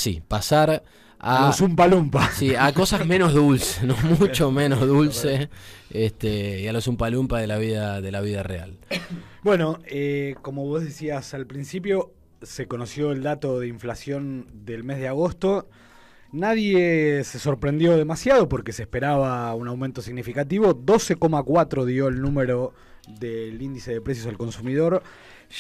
sí, pasar a los Umpa Lumpa. Sí, a cosas menos dulces, no mucho menos dulces, y a los Umpa Lumpa de la vida real. Bueno, como vos decías al principio, se conoció el dato de inflación del mes de agosto. Nadie se sorprendió demasiado porque se esperaba un aumento significativo. 12,4 dio el número del índice de precios al consumidor.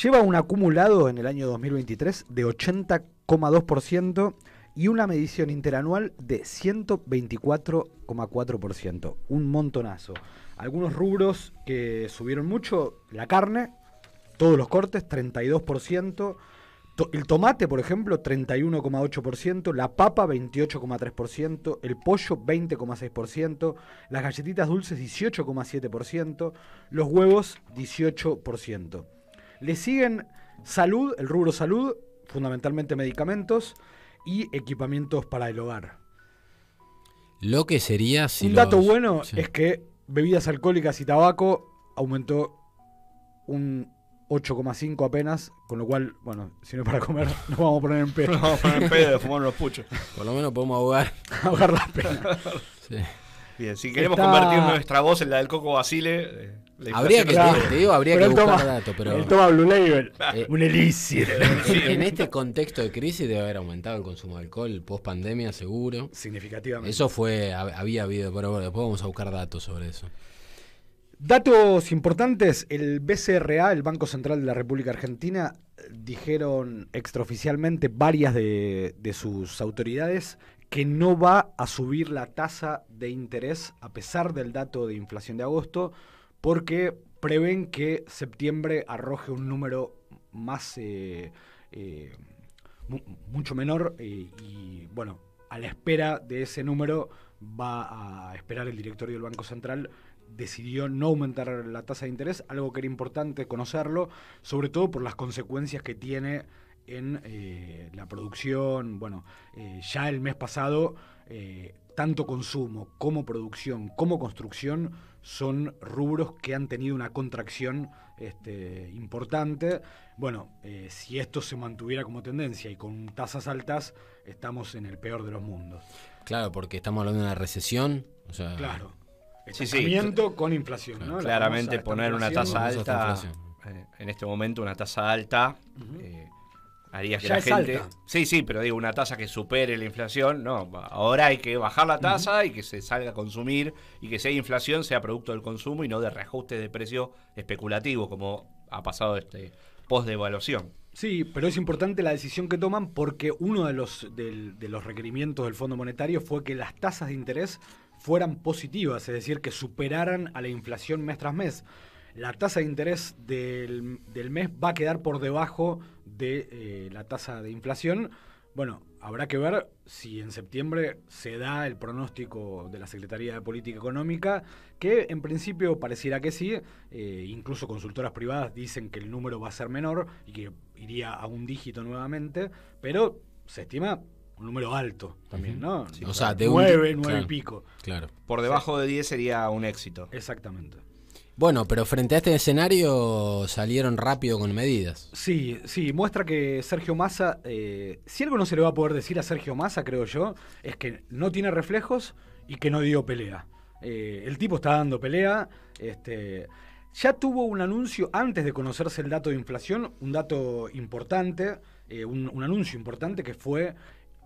Lleva un acumulado en el año 2023 de 80,2% y una medición interanual de 124,4%. Un montonazo. Algunos rubros que subieron mucho: la carne, todos los cortes, 32%. El tomate, por ejemplo, 31,8%, la papa, 28,3%, el pollo, 20,6%, las galletitas dulces, 18,7%, los huevos, 18%. Le siguen salud, el rubro salud, fundamentalmente medicamentos y equipamientos para el hogar. Lo que sería si un dato bueno es que bebidas alcohólicas y tabaco aumentó un 8,5 apenas, con lo cual, bueno, si no es para comer, nos vamos a poner en pedo. Nos vamos a poner en pedo de fumar unos puchos. Por lo menos podemos ahogar la pena. Sí. Bien, si queremos convertir nuestra voz en la del Coco Basile, habría que, habría que buscar datos, pero él toma Blue Label, un elixir. En este contexto de crisis debe haber aumentado el consumo de alcohol post pandemia, seguro. Significativamente. Eso había habido, pero bueno, después vamos a buscar datos sobre eso. Datos importantes: el BCRA, el Banco Central de la República Argentina, dijeron extraoficialmente varias de sus autoridades que no va a subir la tasa de interés a pesar del dato de inflación de agosto, porque prevén que septiembre arroje un número más mucho menor y bueno, a la espera de ese número va a esperar el directorio del Banco Central. Decidió no aumentar la tasa de interés, algo que era importante conocerlo, sobre todo por las consecuencias que tiene en la producción. Bueno, ya el mes pasado, tanto consumo como producción como construcción son rubros que han tenido una contracción importante. Bueno, si esto se mantuviera como tendencia y con tasas altas, estamos en el peor de los mundos. Claro, porque estamos hablando de una recesión. O sea, claro. Estancamiento con inflación, ¿no? Claramente poner una tasa alta, en este momento una tasa alta, haría que ya la gente... Alta. Sí, pero digo, una tasa que supere la inflación, no, ahora hay que bajar la tasa y que se salga a consumir, y que si hay inflación sea producto del consumo y no de reajustes de precio especulativo, como ha pasado post-devaluación. Sí, pero es importante la decisión que toman, porque uno de los requerimientos del Fondo Monetario fue que las tasas de interés fueran positivas, es decir, que superaran a la inflación mes tras mes. La tasa de interés del mes va a quedar por debajo de la tasa de inflación. Bueno, habrá que ver si en septiembre se da el pronóstico de la Secretaría de Política Económica, que en principio pareciera que sí. Incluso consultoras privadas dicen que el número va a ser menor y que iría a un dígito nuevamente, pero se estima un número alto también, ¿no? Sí, o sea, de 9 claro, y pico. Claro. Por debajo de 10 sería un éxito. Exactamente. Bueno, pero frente a este escenario salieron rápido con medidas. Sí, muestra que Sergio Massa, si algo no se le va a poder decir a Sergio Massa, creo yo, es que no tiene reflejos y que no dio pelea. El tipo está dando pelea. Ya tuvo un anuncio antes de conocerse el dato de inflación, un dato importante, un anuncio importante, que fue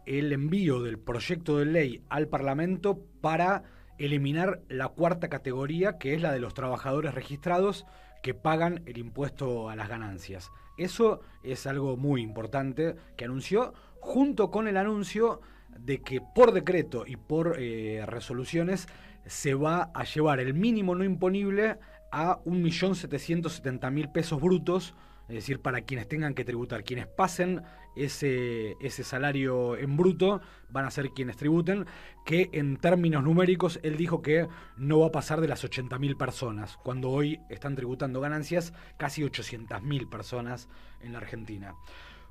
el envío del proyecto de ley al Parlamento para eliminar la cuarta categoría, que es la de los trabajadores registrados que pagan el impuesto a las ganancias. Eso es algo muy importante que anunció, junto con el anuncio de que por decreto y por resoluciones se va a llevar el mínimo no imponible a 1.770.000 pesos brutos, es decir, para quienes tengan que tributar. Quienes pasen ese salario en bruto van a ser quienes tributen, que en términos numéricos él dijo que no va a pasar de las 80.000 personas, cuando hoy están tributando ganancias casi 800.000 personas en la Argentina.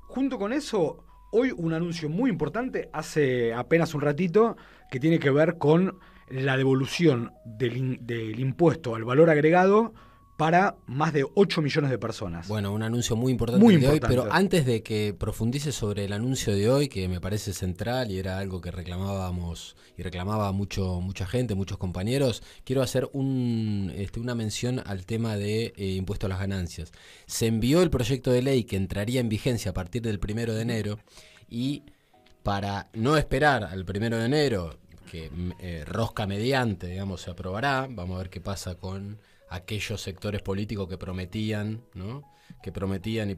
Junto con eso, hoy un anuncio muy importante, hace apenas un ratito, que tiene que ver con la devolución del impuesto al valor agregado para más de 8 millones de personas. Bueno, un anuncio muy importante Muy el de hoy, importante. pero antes de que profundice sobre el anuncio de hoy, que me parece central y era algo que reclamábamos y reclamaba mucha gente, muchos compañeros, quiero hacer una mención al tema de impuesto a las ganancias. Se envió el proyecto de ley que entraría en vigencia a partir del 1 de enero y para no esperar al 1 de enero, que rosca mediante, digamos, se aprobará, vamos a ver qué pasa con aquellos sectores políticos que prometían, ¿no? Que prometían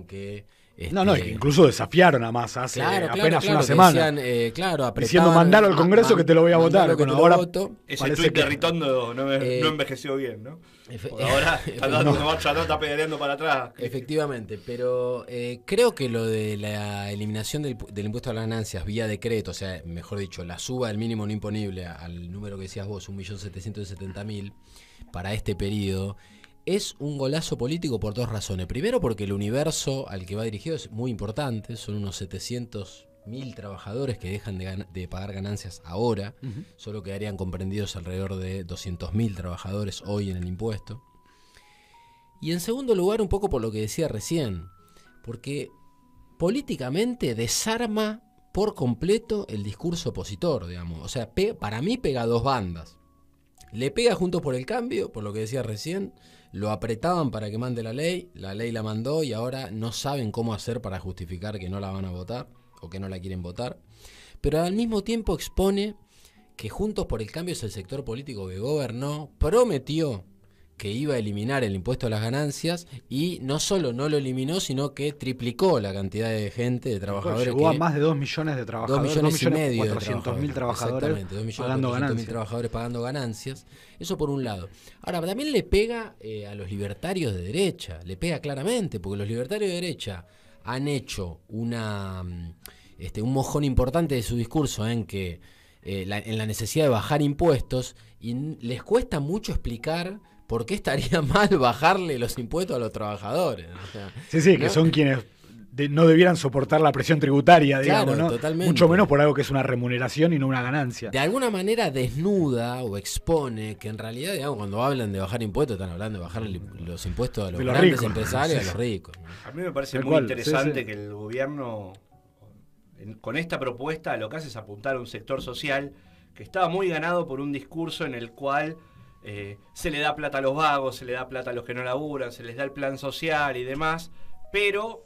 que... No, que incluso desafiaron a Massa hace apenas una semana. Decían, diciendo mandalo al Congreso que te lo voy a votar. Bueno, ahora voto. Ese tuit de Ritondo no envejeció bien, ¿no? Ahora está pedaleando para atrás. Efectivamente, pero creo que lo de la eliminación del impuesto a las ganancias vía decreto, o sea, mejor dicho, la suba del mínimo no imponible al número que decías vos, 1.770.000 para este periodo, es un golazo político por dos razones. Primero, porque el universo al que va dirigido es muy importante, son unos 700.000 trabajadores que dejan de pagar ganancias ahora, solo quedarían comprendidos alrededor de 200.000 trabajadores hoy en el impuesto. Y en segundo lugar, un poco por lo que decía recién, porque políticamente desarma por completo el discurso opositor, digamos. O sea, para mí pega a dos bandas. Le pega Juntos por el Cambio, por lo que decía recién, lo apretaban para que mande la ley la mandó y ahora no saben cómo hacer para justificar que no la van a votar o que no la quieren votar. Pero al mismo tiempo expone que Juntos por el Cambio es el sector político que gobernó, prometió que iba a eliminar el impuesto a las ganancias y no solo no lo eliminó, sino que triplicó la cantidad de gente, de trabajadores. Llegó a más de 2 millones de trabajadores. 2 millones y medio de 400.000 trabajadores. Exactamente, 2.400.000 trabajadores pagando ganancias. Eso por un lado. Ahora, también le pega a los libertarios de derecha, le pega claramente, porque los libertarios de derecha han hecho un mojón importante de su discurso en que en la necesidad de bajar impuestos, y les cuesta mucho explicar por qué estaría mal bajarle los impuestos a los trabajadores. O sea, sí, ¿no? Que son quienes no debieran soportar la presión tributaria, digamos, claro, ¿no? Totalmente. Mucho menos por algo que es una remuneración y no una ganancia. De alguna manera desnuda o expone que en realidad, digamos, cuando hablan de bajar impuestos, están hablando de bajar los impuestos a los grandes ricos, empresarios y a los ricos, ¿no? A mí me parece muy interesante que el gobierno, con esta propuesta, lo que hace es apuntar a un sector social que estaba muy ganado por un discurso en el cual se le da plata a los vagos, se le da plata a los que no laburan, se les da el plan social y demás, pero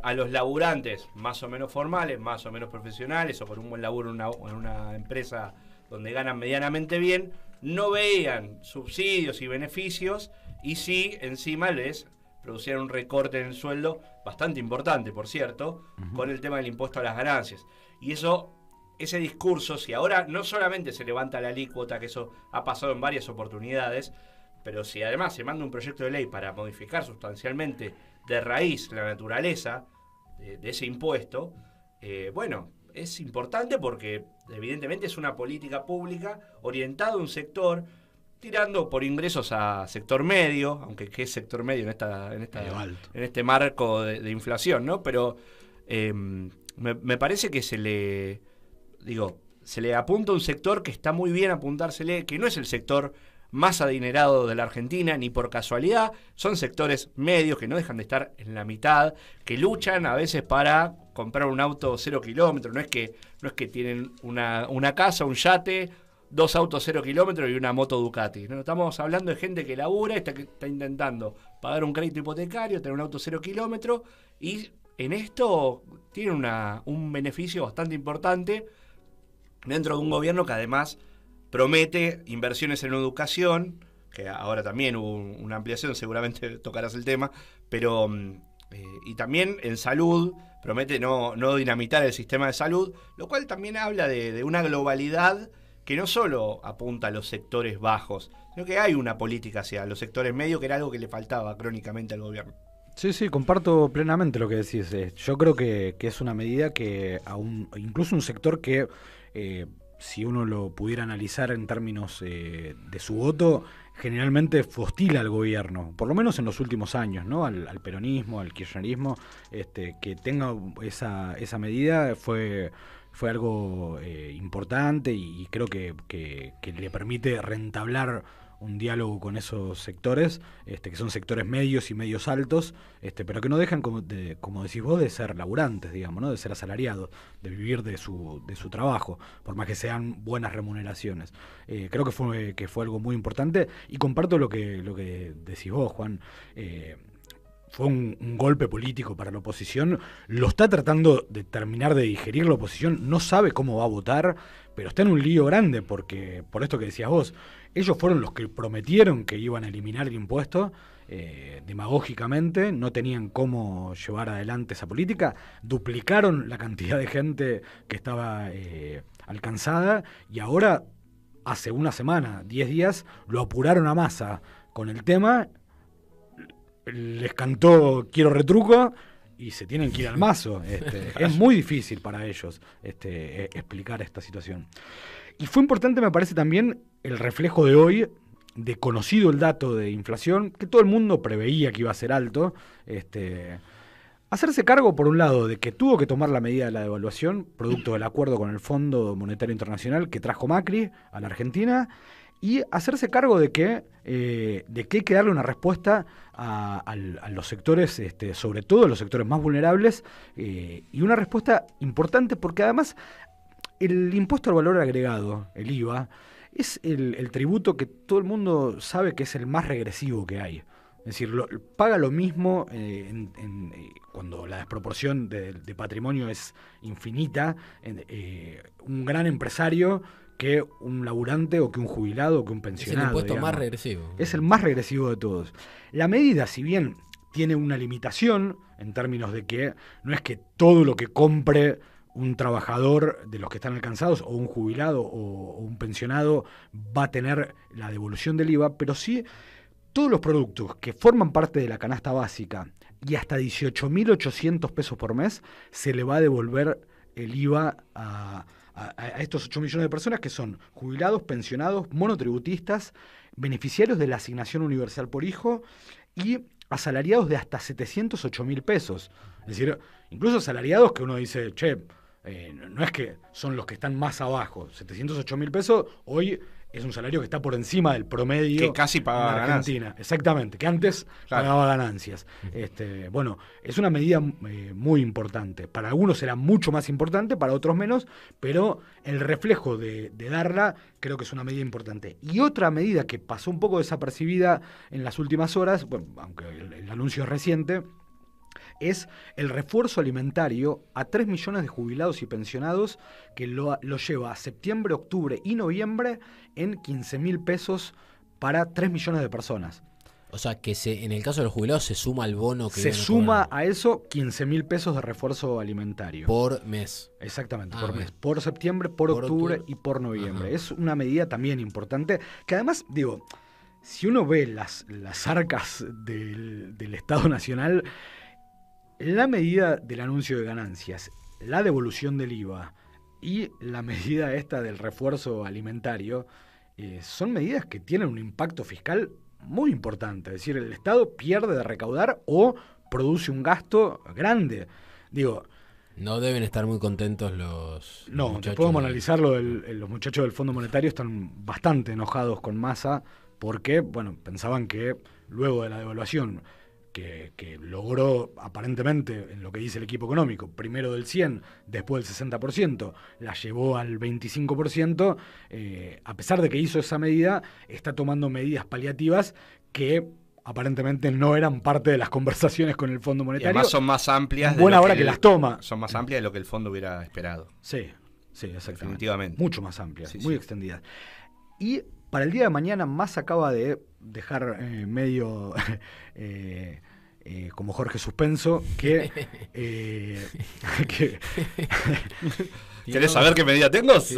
a los laburantes más o menos formales, más o menos profesionales o con un buen laburo en una empresa donde ganan medianamente bien, no veían subsidios y beneficios y sí encima les producían un recorte en el sueldo bastante importante, por cierto, con el tema del impuesto a las ganancias. Y ese discurso, si ahora no solamente se levanta la alícuota, que eso ha pasado en varias oportunidades, pero si además se manda un proyecto de ley para modificar sustancialmente de raíz la naturaleza de ese impuesto, bueno, es importante porque evidentemente es una política pública orientada a un sector, tirando por ingresos a sector medio, aunque ¿qué es sector medio en este marco de inflación, ¿no? Pero me parece que se le apunta a un sector que está muy bien apuntársele, que no es el sector más adinerado de la Argentina, ni por casualidad, son sectores medios que no dejan de estar en la mitad, que luchan a veces para comprar un auto 0 kilómetros, no es que tienen una casa, un yate, 2 autos 0 kilómetros y una moto Ducati, ¿no? Estamos hablando de gente que labura y que está intentando pagar un crédito hipotecario, tener un auto 0 kilómetros, y en esto tienen un beneficio bastante importante dentro de un gobierno que además promete inversiones en educación, que ahora también hubo una ampliación, seguramente tocarás el tema, pero y también en salud, promete no dinamitar el sistema de salud, lo cual también habla de una globalidad que no solo apunta a los sectores bajos, sino que hay una política hacia los sectores medios, que era algo que le faltaba crónicamente al gobierno. Sí, comparto plenamente lo que decís. Yo creo que es una medida que incluso un sector que si uno lo pudiera analizar en términos de su voto, generalmente hostila al gobierno, por lo menos en los últimos años, ¿no? Al peronismo, al kirchnerismo, que tenga esa medida fue algo importante y creo que le permite rentablar un diálogo con esos sectores, que son sectores medios y medios altos, pero que no dejan, como decís vos, de ser laburantes, digamos, ¿no? De ser asalariados, de vivir de su trabajo, por más que sean buenas remuneraciones. Creo que fue algo muy importante, y comparto lo que decís vos, Juan. Fue un golpe político para la oposición, lo está tratando de terminar de digerir la oposición, no sabe cómo va a votar, pero está en un lío grande, porque, por esto que decías vos, ellos fueron los que prometieron que iban a eliminar el impuesto, demagógicamente, no tenían cómo llevar adelante esa política, duplicaron la cantidad de gente que estaba alcanzada, y ahora, hace una semana, 10 días, lo apuraron a Massa con el tema, les cantó quiero retruco y se tienen que ir al mazo. Es muy difícil para ellos explicar esta situación. Y fue importante, me parece, también el reflejo de hoy, de conocido el dato de inflación, que todo el mundo preveía que iba a ser alto, hacerse cargo, por un lado, de que tuvo que tomar la medida de la devaluación, producto del acuerdo con el Fondo Monetario Internacional que trajo Macri a la Argentina, y hacerse cargo de que hay que darle una respuesta a los sectores, sobre todo a los sectores más vulnerables, y una respuesta importante porque además el impuesto al valor agregado, el IVA, es el tributo que todo el mundo sabe que es el más regresivo que hay. Es decir, paga lo mismo cuando la desproporción de patrimonio es infinita, un gran empresario que un laburante o que un jubilado o que un pensionado. Es el impuesto digamos. más regresivo. Es el más regresivo de todos. La medida, si bien tiene una limitación en términos de que no es que todo lo que compre un trabajador de los que están alcanzados o un jubilado o un pensionado va a tener la devolución del IVA, pero sí todos los productos que forman parte de la canasta básica y hasta 18.800 pesos por mes se le va a devolver el IVA a estos 8 millones de personas que son jubilados, pensionados, monotributistas, beneficiarios de la asignación universal por hijo y asalariados de hasta 708.000 pesos. Es decir, incluso asalariados que uno dice, no es que son los que están más abajo. 708.000 pesos hoy es un salario que está por encima del promedio que casi pagaba en Argentina. Ganancias. Exactamente, que antes pagaba ganancias. Bueno, es una medida muy importante. Para algunos era mucho más importante, para otros menos, pero el reflejo de darla creo que es una medida importante. Y otra medida que pasó un poco desapercibida en las últimas horas, bueno, aunque el anuncio es reciente, es el refuerzo alimentario a 3 millones de jubilados y pensionados que lo lleva a septiembre, octubre y noviembre en 15.000 pesos para 3 millones de personas. O sea, que en el caso de los jubilados se suma al bono que se suma a eso 15.000 pesos de refuerzo alimentario. Por mes. Exactamente, por mes. Por septiembre, por octubre y por noviembre. Ajá. Es una medida también importante que además, digo, si uno ve las arcas del Estado Nacional, la medida del anuncio de ganancias, la devolución del IVA y la medida esta del refuerzo alimentario son medidas que tienen un impacto fiscal muy importante. Es decir, el Estado pierde de recaudar o produce un gasto grande. Digo, no deben estar muy contentos los muchachos. Podemos analizarlo. Los muchachos del Fondo Monetario están bastante enojados con Massa porque, bueno, pensaban que luego de la devaluación que logró aparentemente, en lo que dice el equipo económico, primero del 100, después del 60%, la llevó al 25%, a pesar de que hizo esa medida, está tomando medidas paliativas que aparentemente no eran parte de las conversaciones con el Fondo Monetario. Y además son más amplias de buena hora que las toma. Son más amplias de lo que el fondo hubiera esperado. Sí, exactamente. Definitivamente. Mucho más amplias, muy extendidas. Y para el día de mañana, Massa acaba de dejar medio como Jorge Suspenso que ¿Querés saber qué medida tengo? Sí,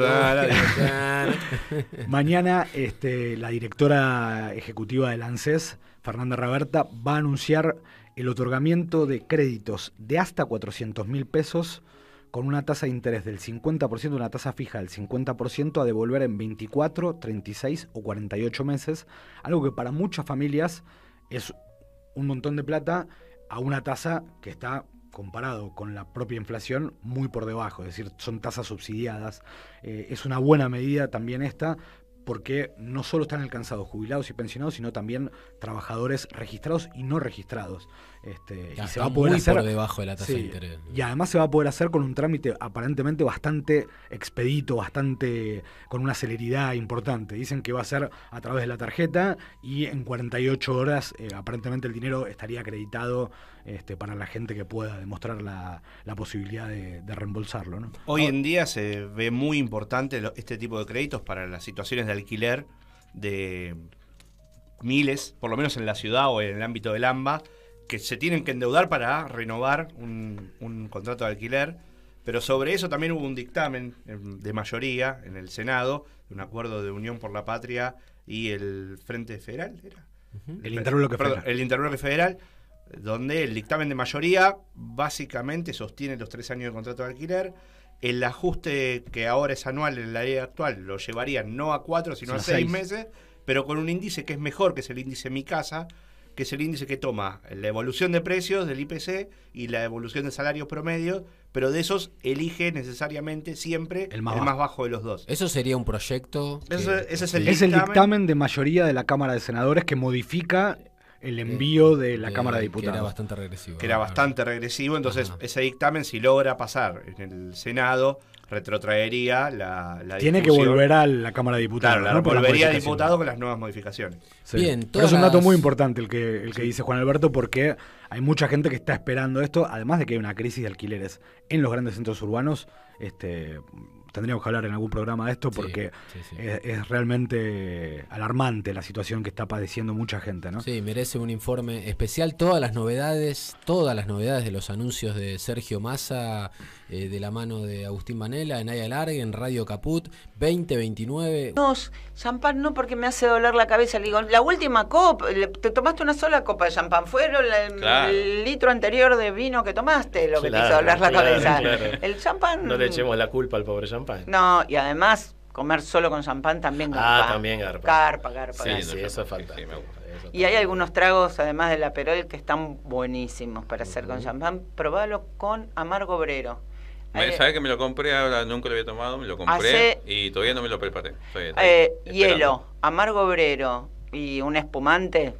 mañana la directora ejecutiva del ANSES, Fernanda Raberta, va a anunciar el otorgamiento de créditos de hasta 400.000 pesos con una tasa de interés del 50%, una tasa fija del 50% a devolver en 24, 36 o 48 meses, algo que para muchas familias es un montón de plata a una tasa que está, comparado con la propia inflación, muy por debajo, es decir, son tasas subsidiadas. Es una buena medida también esta porque no solo están alcanzados jubilados y pensionados, sino también trabajadores registrados y no registrados. Y se va a poder hacer por debajo de la tasa de interés. Y además se va a poder hacer con un trámite aparentemente bastante expedito, con una celeridad importante. Dicen que va a ser a través de la tarjeta y en 48 horas aparentemente el dinero estaría acreditado para la gente que pueda demostrar la posibilidad de reembolsarlo, ¿no? Hoy en día se ve muy importante este tipo de créditos para las situaciones de alquiler de miles, por lo menos en la ciudad o en el ámbito del AMBA, que se tienen que endeudar para renovar un contrato de alquiler. Pero sobre eso también hubo un dictamen de mayoría en el Senado, de un acuerdo de Unión por la Patria y el Frente Federal, ¿era? El Interbloque Federal. El Interbloque Federal, donde el dictamen de mayoría básicamente sostiene los 3 años de contrato de alquiler. El ajuste que ahora es anual en la ley actual lo llevaría no a 4 sino a 6 meses, pero con un índice que es mejor, que es el índice Mi Casa, que es el índice que toma la evolución de precios del IPC y la evolución de salarios promedios, pero de esos elige necesariamente siempre el más bajo de los dos. ¿Eso sería un proyecto? Ese es el dictamen de mayoría de la Cámara de Senadores que modifica el envío de la Cámara de Diputados. Que era bastante regresivo. Que era bastante regresivo, entonces ese dictamen, si logra pasar en el Senado, retrotraería la Tiene discusión. Que volver a la Cámara de Diputados. Claro, volvería a diputado con las nuevas modificaciones. Sí. Bien, pero es un dato muy importante el que dice Juan Alberto, porque hay mucha gente que está esperando esto, además de que hay una crisis de alquileres en los grandes centros urbanos. Tendríamos que hablar en algún programa de esto porque es realmente alarmante la situación que está padeciendo mucha gente, ¿no? Sí, merece un informe especial. Todas las novedades de los anuncios de Sergio Massa, de la mano de Agustín Manela, en Aya Largue, en Radio Caput, 2029. No, champán no, porque me hace doler la cabeza. Le digo, la última copa, te tomaste una sola copa de champán, fue el litro anterior de vino que tomaste lo que te hizo doler la cabeza. Claro. El champán... No le echemos la culpa al pobre champán. No, y además comer solo con champán también garpa. También garpa. Garpa. Sí, eso es falta. Sí, me gusta. Y hay algunos tragos, además del Aperol, que están buenísimos para hacer con champán. Probalo con amargo obrero. ¿Sabés que me lo compré ahora? Nunca lo había tomado, me lo compré y todavía no me lo preparé. Hielo, amargo obrero y un espumante,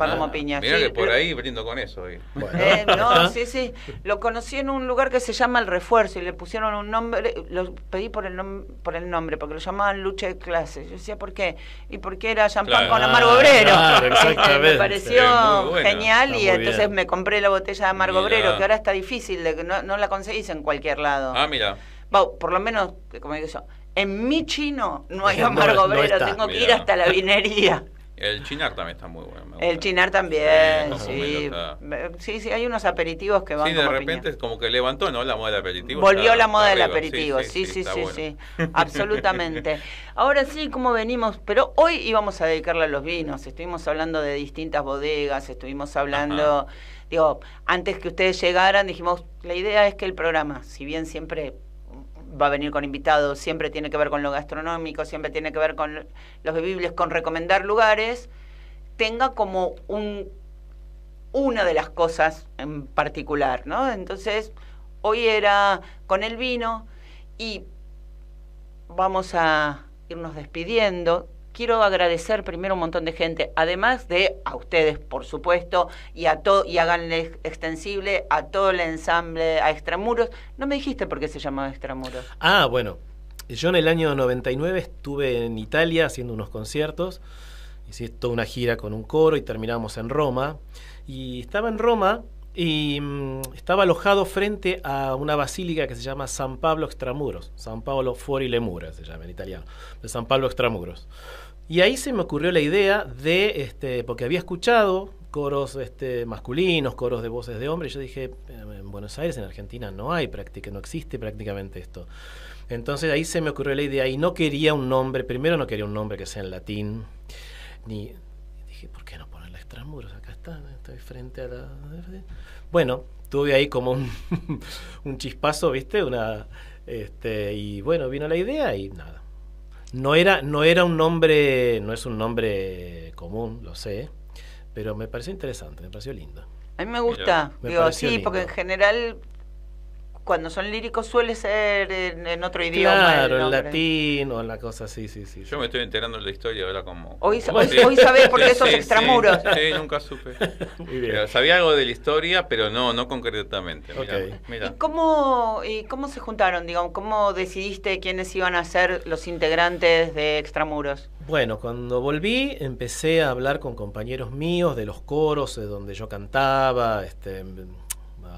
va como piña. Mirá que por ahí brindo con eso. No, sí. Lo conocí en un lugar que se llama El Refuerzo y le pusieron un nombre, lo pedí por el nombre, porque lo llamaban lucha de clases. Yo decía, ¿por qué? Y porque era champán con amargo obrero. Me pareció genial y entonces me compré la botella de amargo obrero, que ahora está difícil, no la conseguís en cualquier lado. Mira. Por lo menos, como digo yo, en mi chino no hay amargo obrero, tengo que ir hasta la vinería. El chinar también está muy bueno. El chinar también, sí. Sí, hay unos aperitivos que van como de repente es como que levantó, ¿no? La moda del aperitivo. Volvió la moda del aperitivo, sí, absolutamente. Ahora sí, como venimos, pero hoy íbamos a dedicarle a los vinos. Estuvimos hablando de distintas bodegas, estuvimos hablando, antes que ustedes llegaran, dijimos, la idea es que el programa, si bien siempre va a venir con invitados, siempre tiene que ver con lo gastronómico, siempre tiene que ver con los bebibles, con recomendar lugares, tenga como una de las cosas en particular, ¿no? Entonces, hoy era con el vino y vamos a irnos despidiendo. Quiero agradecer primero a un montón de gente, además de a ustedes, por supuesto, y háganle extensible a todo el ensamble, a Extramuros. No me dijiste por qué se llamaba Extramuros. Bueno, yo en el año 99 estuve en Italia haciendo unos conciertos, hice toda una gira con un coro y terminamos en Roma. Y estaba en Roma y estaba alojado frente a una basílica que se llama San Pablo Extramuros, San Paolo Fuori le Mura se llama en italiano, de San Pablo Extramuros. Y ahí se me ocurrió la idea de, porque había escuchado coros masculinos, coros de voces de hombres, y yo dije, en Buenos Aires, en Argentina, no existe prácticamente esto. Entonces ahí se me ocurrió la idea, y no quería un nombre, primero no quería un nombre que sea en latín, dije, ¿por qué no ponerle Extramuros? Acá estoy frente a la... Bueno, tuve ahí como un chispazo, ¿viste? Y bueno, vino la idea y nada. No era un nombre, no es un nombre común, lo sé, pero me pareció interesante, me pareció lindo. A mí me gusta, sí, lindo. Porque en general cuando son líricos suele ser en otro idioma. Claro, en latín o en la cosa así, sí. Yo me estoy enterando de la historia ahora como... Hoy sabés por qué sos extramuros. Sí, nunca supe. Muy bien. Sabía algo de la historia, pero no concretamente. Mirá. ¿Y cómo se juntaron, digamos? ¿Cómo decidiste quiénes iban a ser los integrantes de Extramuros? Bueno, cuando volví empecé a hablar con compañeros míos de los coros de donde yo cantaba,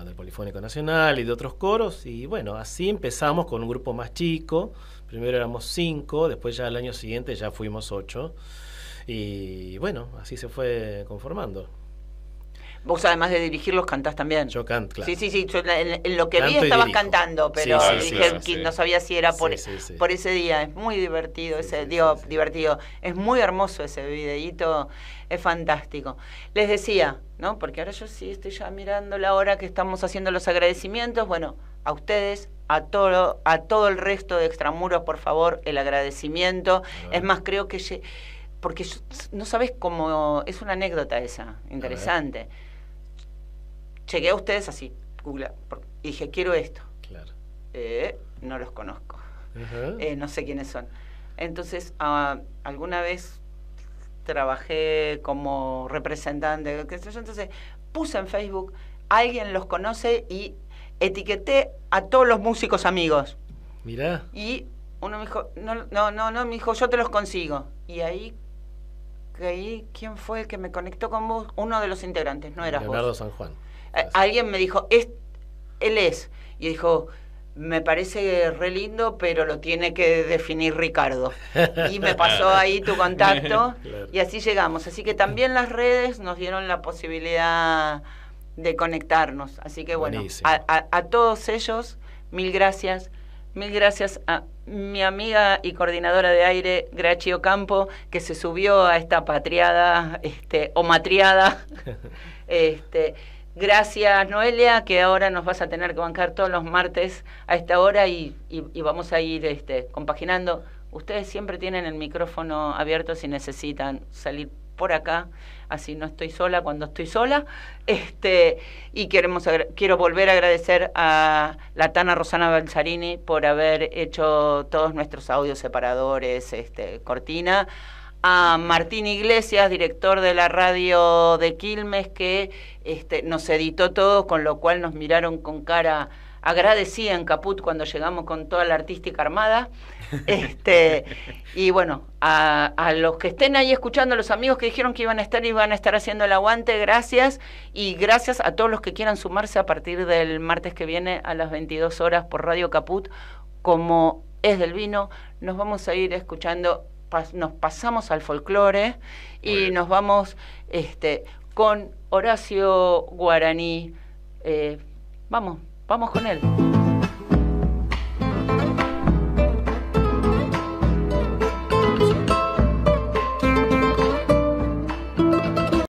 del Polifónico Nacional y de otros coros, y bueno, así empezamos con un grupo más chico. Primero éramos 5, después ya al año siguiente ya fuimos 8, y bueno, así se fue conformando. Vos además de dirigirlos cantás también. Yo canto, claro. Sí, yo en lo que vi estabas cantando, pero dije que no sabía si era por ese día. Es muy divertido, divertido. Es muy hermoso ese videíto, es fantástico. Les decía, ¿no? Porque ahora yo sí estoy ya mirando la hora que estamos haciendo los agradecimientos. Bueno, a ustedes, a todo el resto de Extramuros, por favor, el agradecimiento. Es más, creo que... Porque no sabés cómo... Es una anécdota esa, interesante. Llegué a ustedes así, Google, y dije, quiero esto. Claro. No los conozco. Uh-huh. No sé quiénes son. Entonces, alguna vez trabajé como representante, qué sé yo, entonces puse en Facebook, alguien los conoce, y etiqueté a todos los músicos amigos. Mirá. Y uno me dijo, no, me dijo, yo te los consigo. Y ahí, ¿quién fue el que me conectó con vos? Uno de los integrantes, no eras Leonardo vos. San Juan. Alguien me dijo, él es. Y dijo, me parece re lindo, pero lo tiene que definir Ricardo. Y me pasó ahí tu contacto, claro. Y así llegamos. Así que también las redes nos dieron la posibilidad de conectarnos. Así que bueno, a todos ellos, mil gracias. Mil gracias a mi amiga y coordinadora de aire, Grachi Ocampo, que se subió a esta patriada, o matriada. Gracias, Noelia, que ahora nos vas a tener que bancar todos los martes a esta hora y vamos a ir compaginando. Ustedes siempre tienen el micrófono abierto si necesitan salir por acá, así no estoy sola cuando estoy sola. Y quiero volver a agradecer a la Tana Rosana Balzarini por haber hecho todos nuestros audios separadores, cortina. A Martín Iglesias, director de la radio de Quilmes, que nos editó todo, con lo cual nos miraron con cara agradecida en Caput cuando llegamos con toda la artística armada. Y bueno, a los que estén ahí escuchando, los amigos que dijeron que iban a estar haciendo el aguante, gracias. Y gracias a todos los que quieran sumarse a partir del martes que viene a las 22 horas por Radio Caput. Como es del vino, nos vamos a ir escuchando... Nos pasamos al folclore y nos vamos con Horacio Guaraní. Vamos con él.